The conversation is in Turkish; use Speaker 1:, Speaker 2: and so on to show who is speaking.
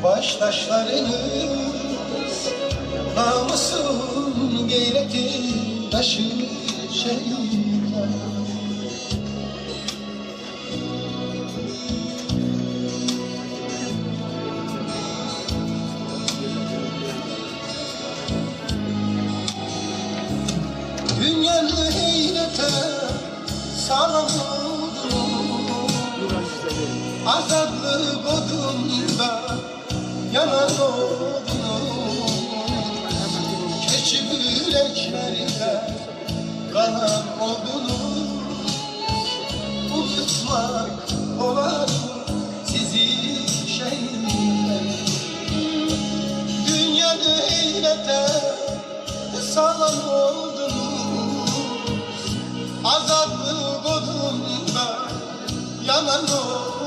Speaker 1: baş taşlarınız, namusun gayreti taşı şehitler. Dünyanı heyrete salan azadlı godumda yanan odunum, keçi yüreklerde kalan odunum, unutmak olar sizi şehitler. Dünyanı heyrete salan odunum, azadlı godumda yanan odunum,